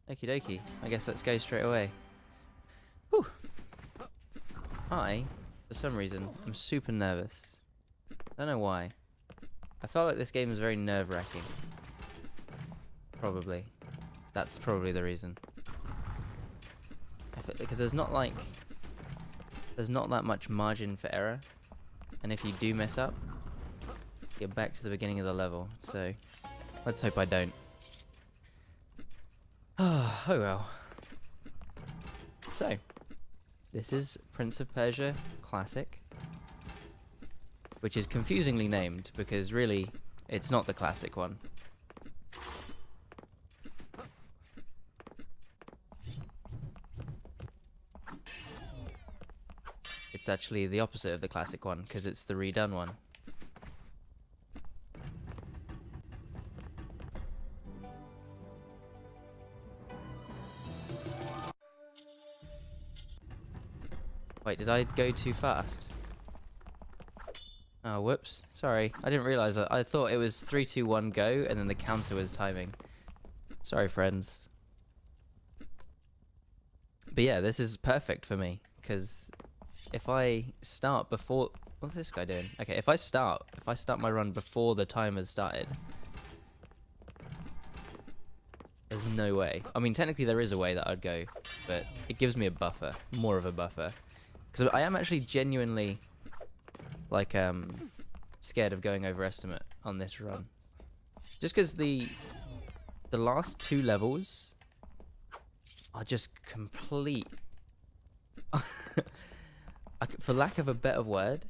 Okie dokie. I guess let's go straight away. Whew. For some reason, I'm super nervous. I don't know why. I felt like this game was very nerve-wracking. Probably. That's probably the reason. Because there's not that much margin for error. And if you do mess up, you're back to the beginning of the level. So, let's hope I don't. Oh well. So, this is Prince of Persia Classic, which is confusingly named because really it's not the classic one. It's actually the opposite of the classic one because it's the redone one. Wait, did I go too fast? Oh, whoops. Sorry. I didn't realize that. I thought it was 3, 2, 1, go, and then the counter was timing. Sorry, friends. But yeah, this is perfect for me, because if I start before... What's this guy doing? Okay, if I start my run before the time has started, there's no way. I mean, technically there is a way that I'd go, but it gives me a buffer, more of a buffer. Because I am actually genuinely, like, scared of going over estimate on this run. Just because the last 2 levels are just complete... For lack of a better word,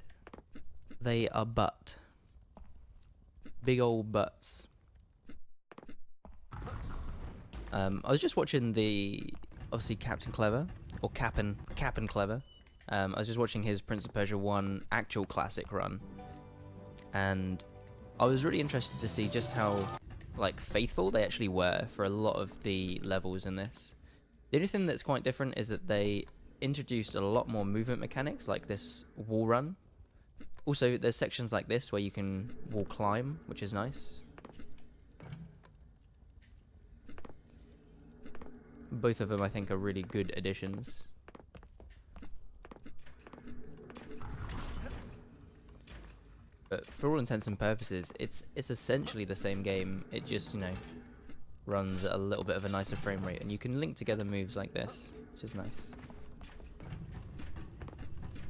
they are butt. Big old butts. I was just watching obviously Captain Clever, or Cap'n Clever. I was just watching his Prince of Persia 1 actual classic run, and I was really interested to see just how, like, faithful they actually were for a lot of the levels in this. The only thing that's quite different is that they introduced a lot more movement mechanics, like this wall run. Also, there's sections like this where you can wall climb, which is nice. Both of them, I think, are really good additions. But for all intents and purposes, it's essentially the same game. It just, you know, runs at a little bit of a nicer frame rate, and you can link together moves like this, which is nice.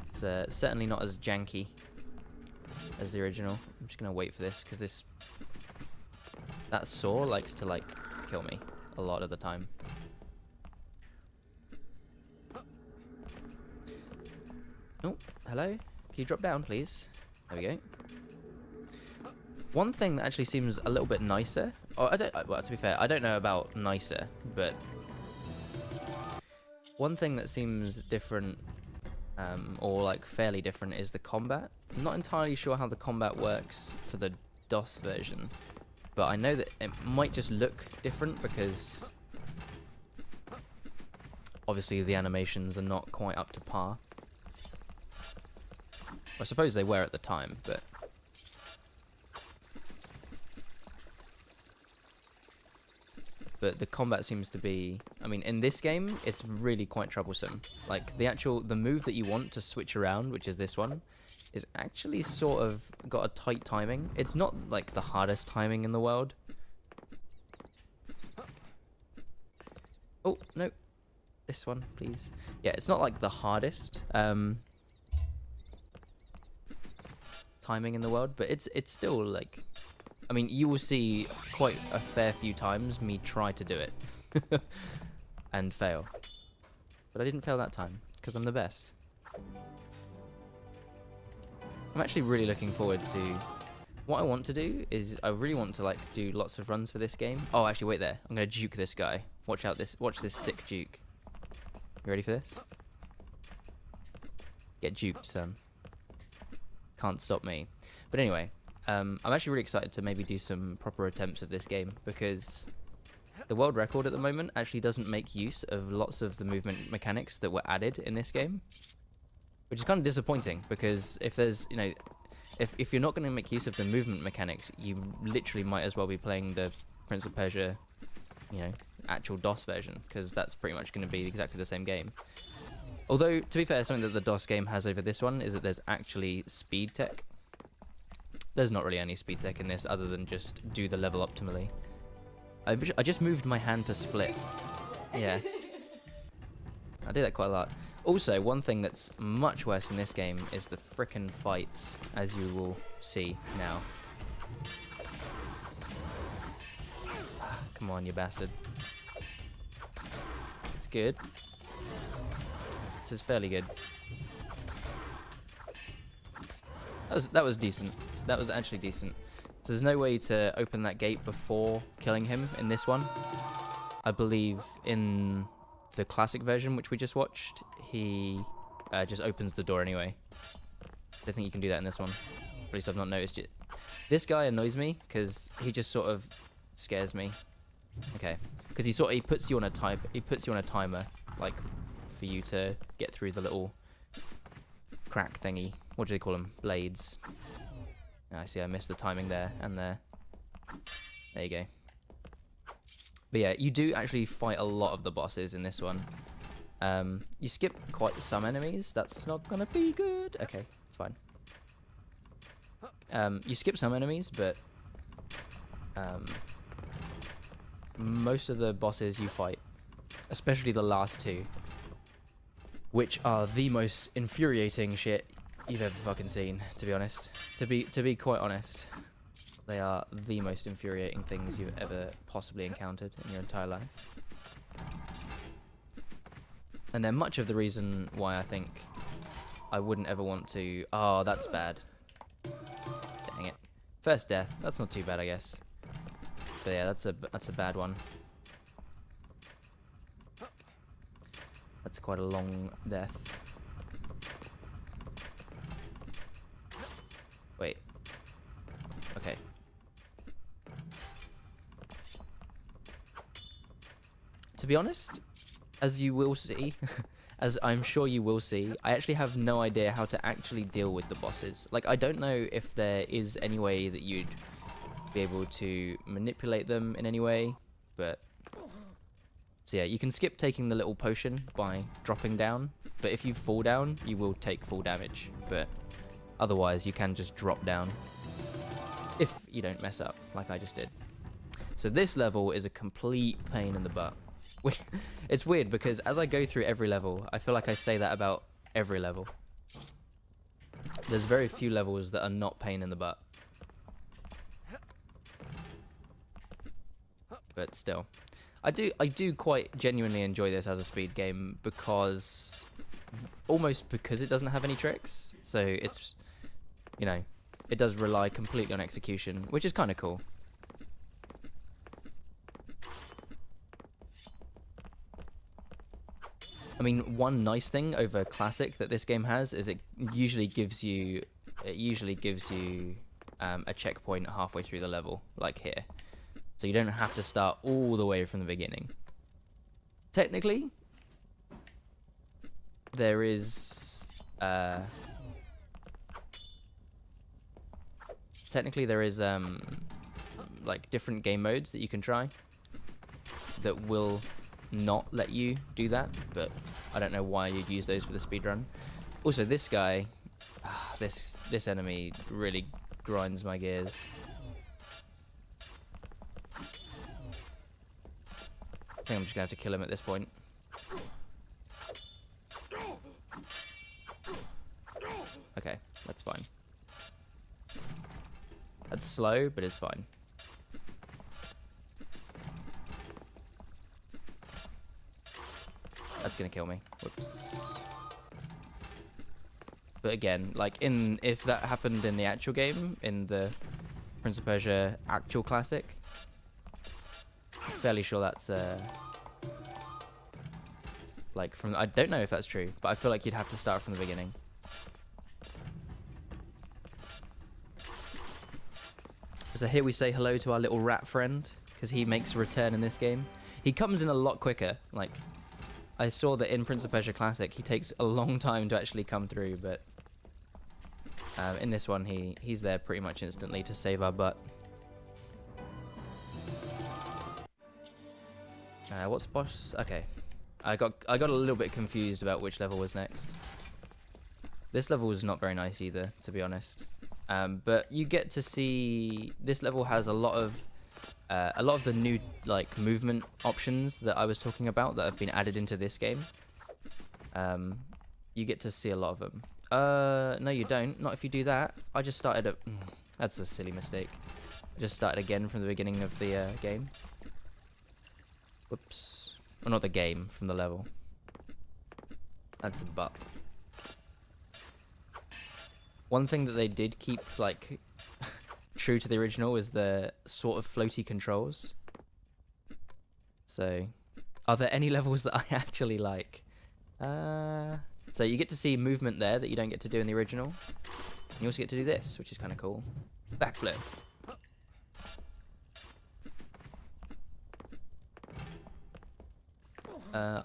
It's certainly not as janky as the original. I'm just gonna wait for this because that saw likes to, like, kill me a lot of the time. Oh, hello. Can you drop down, please? There we go. One thing that actually seems a little bit nicer, or well, to be fair, I don't know about nicer, but one thing that seems different, or like fairly different, is the combat. I'm not entirely sure how the combat works for the DOS version, but I know that it might just look different because obviously the animations are not quite up to par. I suppose they were at the time, but... But the combat seems to be... I mean, in this game, it's really quite troublesome. Like, the move that you want to switch around, which is this one, is actually sort of got a tight timing. It's not, like, the hardest timing in the world. Oh, no. This one, please. Yeah, it's not, like, the hardest, timing in the world, but it's still, like, I mean, you will see quite a fair few times me try to do it and fail, but I didn't fail that time because I'm the best. I'm actually really looking forward to what I want to do. Is I really want to, like, do lots of runs for this game. Oh, actually, wait there. I'm gonna juke this guy. Watch this sick juke. You ready for this? Get juked, son. Can't stop me. But anyway, I'm actually really excited to maybe do some proper attempts of this game, because the world record at the moment actually doesn't make use of lots of the movement mechanics that were added in this game, which is kind of disappointing, because if there's, you know, if you're not going to make use of the movement mechanics, you literally might as well be playing the Prince of Persia, you know, actual DOS version, because that's pretty much going to be exactly the same game. Although, to be fair, something that the DOS game has over this one is that there's actually speed tech. There's not really any speed tech in this other than just do the level optimally. I just moved my hand to split. Yeah. I do that quite a lot. Also, one thing that's much worse in this game is the frickin' fights, as you will see now. Come on, you bastard. It's good. This is fairly good. That was decent. That was actually decent. So there's no way to open that gate before killing him in this one. I believe in the classic version, which we just watched, he just opens the door anyway. I don't think you can do that in this one. At least I've not noticed it. This guy annoys me because he just sort of scares me. Okay, because he puts you on a timer, like for you to get through the little crack thingy. What do they call them? Blades. I see. I missed the timing there and there. There you go. But yeah, you do actually fight a lot of the bosses in this one. You skip quite some enemies. That's not gonna be good. Okay, it's fine. You skip some enemies, but most of the bosses you fight, especially the last two, which are the most infuriating shit you've ever fucking seen, to be honest. To be quite honest, they are the most infuriating things you've ever possibly encountered in your entire life. And they're much of the reason why I think I wouldn't ever want to... Oh, that's bad. Dang it. First death. That's not too bad, I guess. But yeah, that's a bad one. That's quite a long death. Wait. Okay. To be honest, as you will see, as I'm sure you will see, I actually have no idea how to actually deal with the bosses. Like, I don't know if there is any way that you'd be able to manipulate them in any way, but... So yeah, you can skip taking the little potion by dropping down, but if you fall down, you will take full damage, but otherwise you can just drop down if you don't mess up, like I just did. So this level is a complete pain in the butt. It's weird because as I go through every level, I feel like I say that about every level. There's very few levels that are not pain in the butt. But still, I do quite genuinely enjoy this as a speed game because, almost because it doesn't have any tricks. So it's, you know, it does rely completely on execution, which is kind of cool. I mean, one nice thing over Classic that this game has is it usually gives you a checkpoint halfway through the level, like here. So you don't have to start all the way from the beginning. Technically, there is like different game modes that you can try that will not let you do that, but I don't know why you'd use those for the speedrun. Also, this guy, this enemy really grinds my gears. I think I'm just gonna have to kill him at this point. Okay, that's fine. That's slow, but it's fine. That's gonna kill me. Whoops. But again, like if that happened in the actual game, in the Prince of Persia actual classic, I'm fairly sure that's like from, I don't know if that's true, but I feel like you'd have to start from the beginning. So here we say hello to our little rat friend, because he makes a return in this game. He comes in a lot quicker. Like, I saw that in Prince of Persia Classic, he takes a long time to actually come through, but in this one, he's there pretty much instantly to save our butt. What's boss? Okay. I got a little bit confused about which level was next. This level was not very nice either, to be honest. But you get to see this level has a lot of the new like movement options that I was talking about that have been added into this game. You get to see a lot of them. No, you don't. Not if you do that. I just started at. That's a silly mistake. I just started again from the beginning of the game. Whoops. Well, not the game, from the level. That's a butt. One thing that they did keep, like, true to the original is the sort of floaty controls. So, are there any levels that I actually like? So you get to see movement there that you don't get to do in the original. And you also get to do this, which is kind of cool. Backflip.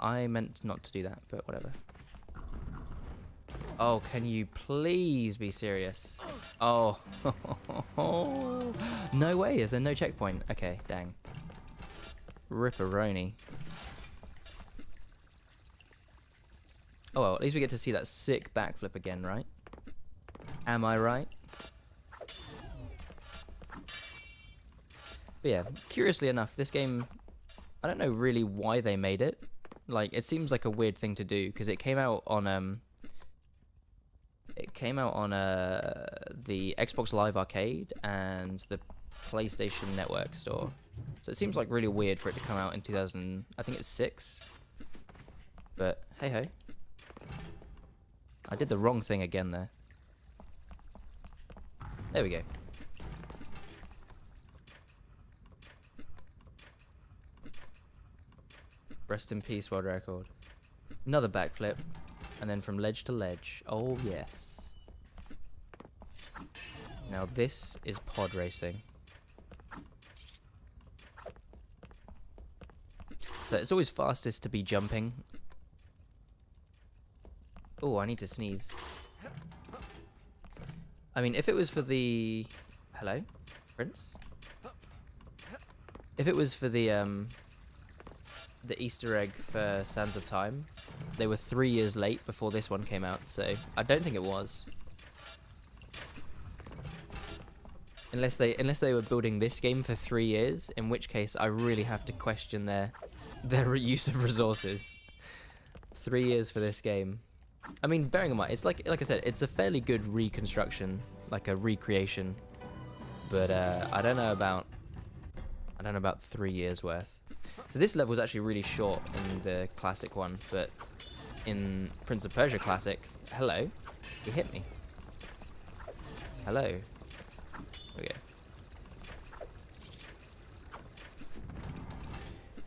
I meant not to do that, but whatever. Oh, can you please be serious? Oh. No way, is there no checkpoint? Okay, dang. Ripperoni. Oh well, at least we get to see that sick backflip again, right? Am I right? But yeah, curiously enough, this game, I don't know really why they made it. Like, it seems like a weird thing to do because it came out on the Xbox Live Arcade and the PlayStation Network store. So it seems like really weird for it to come out in 2000. I think it's 6. But hey ho. I did the wrong thing again there. There we go. Rest in peace, world record. Another backflip. And then from ledge to ledge. Oh, yes. Now this is pod racing. So it's always fastest to be jumping. Oh, I need to sneeze. I mean, if it was for the... Hello? Prince? If it was for the Easter egg for Sands of Time, they were 3 years late before this one came out, so I don't think it was. Unless they were building this game for 3 years, in which case I really have to question their use of resources. 3 years for this game. I mean, bearing in mind, it's like I said, it's a fairly good reconstruction, like a recreation. But I don't know about 3 years worth. So this level is actually really short in the classic one, but in Prince of Persia Classic, hello, he hit me. Hello. Okay.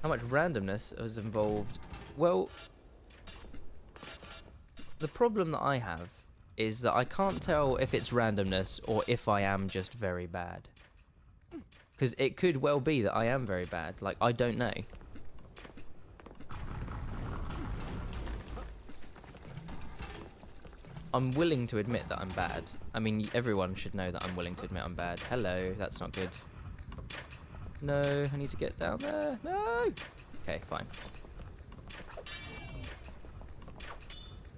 How much randomness is involved? Well, the problem that I have is that I can't tell if it's randomness or if I am just very bad. Because it could well be that I am very bad. Like, I don't know. I'm willing to admit that I'm bad. I mean, everyone should know that I'm willing to admit I'm bad. Hello, that's not good. No, I need to get down there. No! Okay, fine.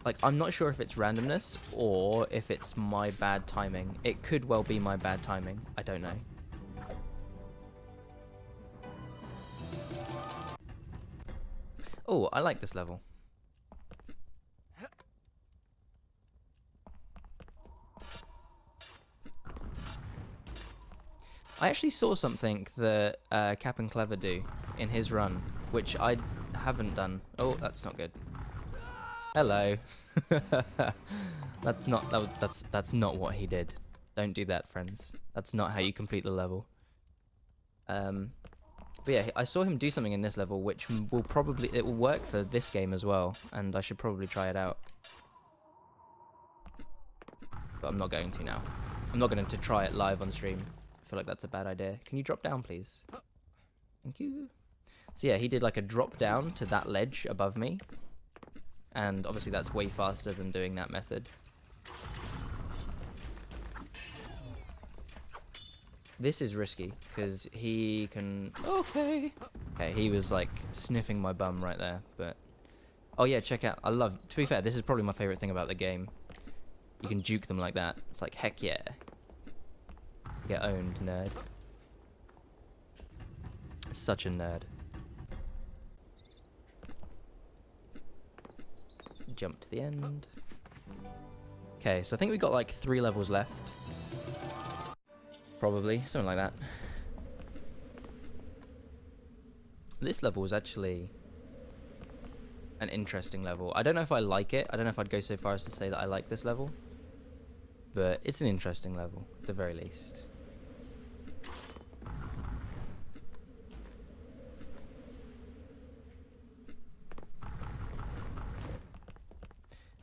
Like, I'm not sure if it's randomness or if it's my bad timing. It could well be my bad timing. I don't know. Oh, I like this level. I actually saw something that Cap and Clever do in his run, which I haven't done. Oh, that's not good. Hello. That's not what he did. Don't do that, friends. That's not how you complete the level. But yeah, I saw him do something in this level, which will work for this game as well, and I should probably try it out. But I'm not going to now. I'm not going to try it live on stream. I feel like that's a bad idea. Can you drop down, please? Thank you. So yeah, he did like a drop down to that ledge above me. And obviously that's way faster than doing that method. This is risky, because he can... Okay. Okay, he was like sniffing my bum right there, but... Oh yeah, check out, to be fair, this is probably my favorite thing about the game. You can juke them like that. It's like, heck yeah. Get owned, nerd. Such a nerd. Jump to the end. Okay, so I think we got like 3 levels left. Probably, something like that. This level is actually an interesting level. I don't know if I like it. I don't know if I'd go so far as to say that I like this level. But it's an interesting level, at the very least.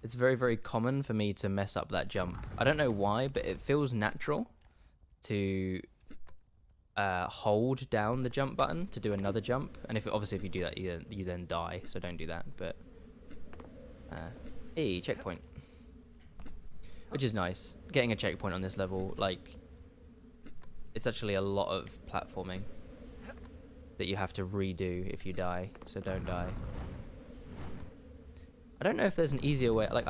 It's very, very common for me to mess up that jump. I don't know why, but it feels natural to hold down the jump button to do another jump. And obviously if you do that, you then die, so don't do that. But hey, checkpoint. Which is nice. Getting a checkpoint on this level, like, it's actually a lot of platforming that you have to redo if you die, so don't die. I don't know if there's an easier way. Like,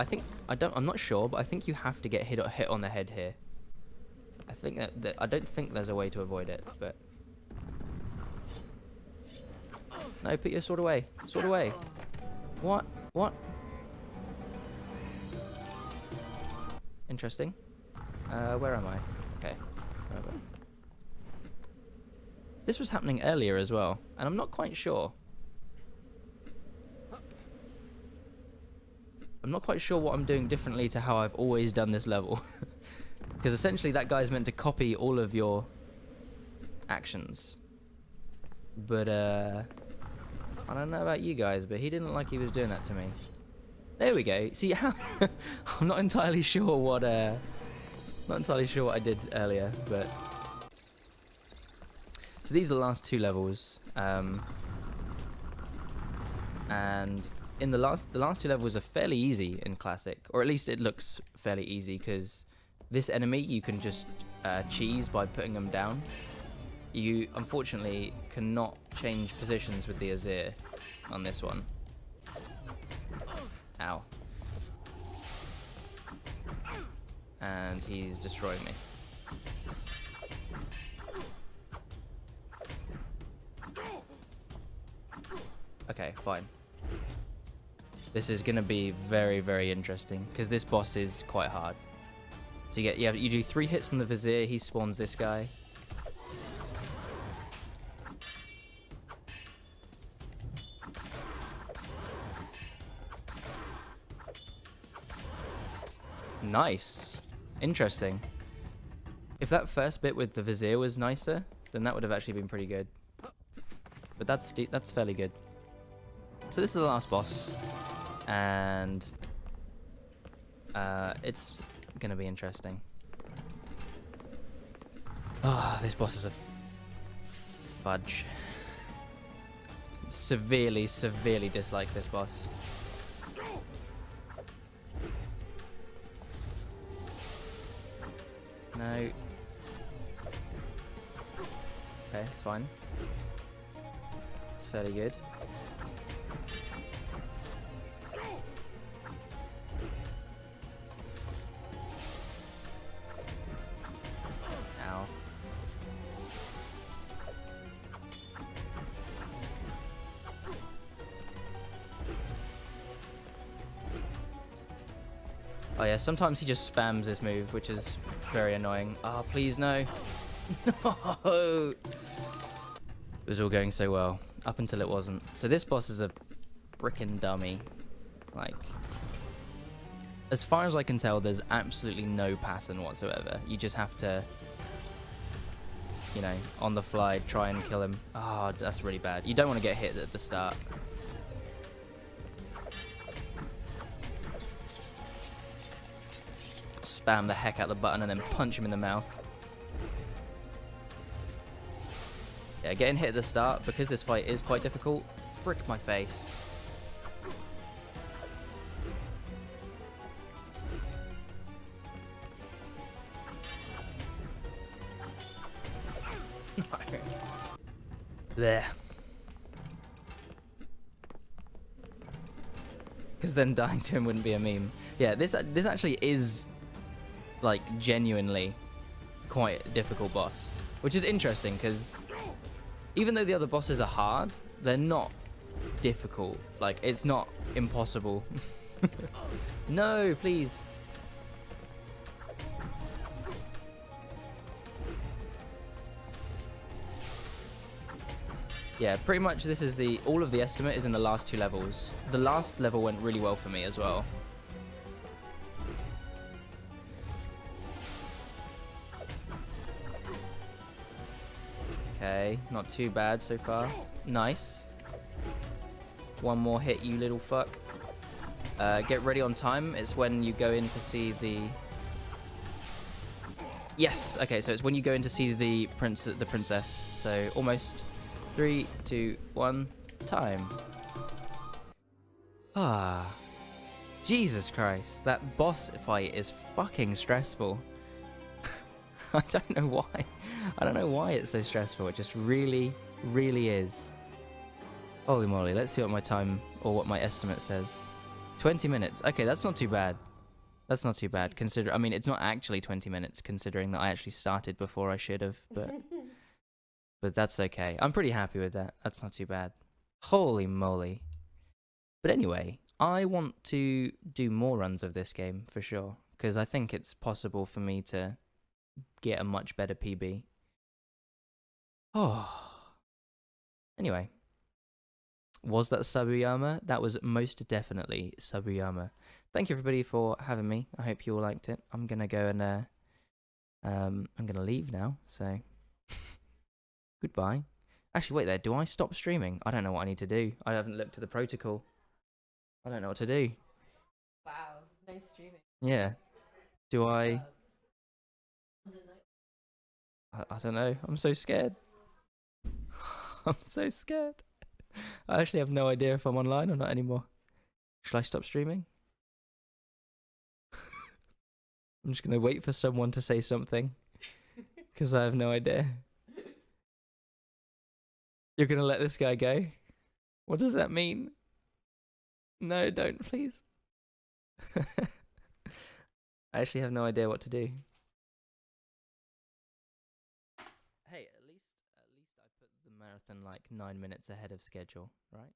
I'm not sure, but I think you have to get hit on the head here. I think that I don't think there's a way to avoid it, but no, put your sword away. Sword away. What? What? Interesting. Where am I? Okay. Wherever. This was happening earlier as well, and I'm not quite sure. I'm not quite sure what I'm doing differently to how I've always done this level. Because essentially that guy's meant to copy all of your actions. But, I don't know about you guys, but he didn't like he was doing that to me. There we go. See how... I'm not entirely sure what I did earlier, but... So these are the last 2 levels. And... in the last 2 levels are fairly easy in Classic, or at least it looks fairly easy, because this enemy you can just cheese by putting them down. You unfortunately cannot change positions with the Azir on this one. Ow. And he's destroying me. Okay, fine. This is going to be very, very interesting, because this boss is quite hard. So you do 3 hits on the Vizier, he spawns this guy. Nice. Interesting. If that first bit with the Vizier was nicer, then that would have actually been pretty good. But that's fairly good. So this is the last boss. And it's gonna be interesting. Oh, this boss is a fudge. Severely, severely dislike this boss. No. Okay, it's fine. It's fairly good. Oh yeah, sometimes he just spams this move, which is very annoying. Ah, oh, please no. No! It was all going so well, up until it wasn't. So this boss is a frickin' dummy. Like, as far as I can tell, there's absolutely no pattern whatsoever. You just have to, you know, on the fly, try and kill him. Ah, oh, that's really bad. You don't want to get hit at the start. Spam the heck out the button and then punch him in the mouth. Yeah, getting hit at the start, because this fight is quite difficult, frick my face. There. Because then dying to him wouldn't be a meme. Yeah, this actually is, like, genuinely quite a difficult boss. Which is interesting, because even though the other bosses are hard, they're not difficult. Like, it's not impossible. No, please. Yeah, pretty much this is all of the estimate is in the last 2 levels. The last level went really well for me as well. Okay, not too bad so far. Nice. One more hit, you little fuck. Get ready on time. It's when you go in to see the... Yes! Okay, so it's when you go in to see the princess. So, almost. 3, 2, 1, time. Ah. Jesus Christ. That boss fight is fucking stressful. I don't know why. I don't know why it's so stressful. It just really, really is. Holy moly. Let's see what my time, or what my estimate says. 20 minutes. Okay, that's not too bad. That's not too bad. I mean, it's not actually 20 minutes, considering that I actually started before I should have, but... But that's okay. I'm pretty happy with that. That's not too bad. Holy moly. But anyway, I want to do more runs of this game, for sure. Because I think it's possible for me to get a much better PB. Oh. Anyway. Was that Sabuyama? That was most definitely Sabuyama. Thank you everybody for having me. I hope you all liked it. I'm going to go and... I'm going to leave now, so... Goodbye. Actually, wait there. Do I stop streaming? I don't know what I need to do. I haven't looked at the protocol. I don't know what to do. Wow, nice streaming. Yeah. Do I don't know. I'm so scared. I'm so scared. I actually have no idea if I'm online or not anymore. Shall I stop streaming? I'm just going to wait for someone to say something. Because I have no idea. You're going to let this guy go? What does that mean? No, don't, please. I actually have no idea what to do. Hey, at least I put the marathon like 9 minutes ahead of schedule, right?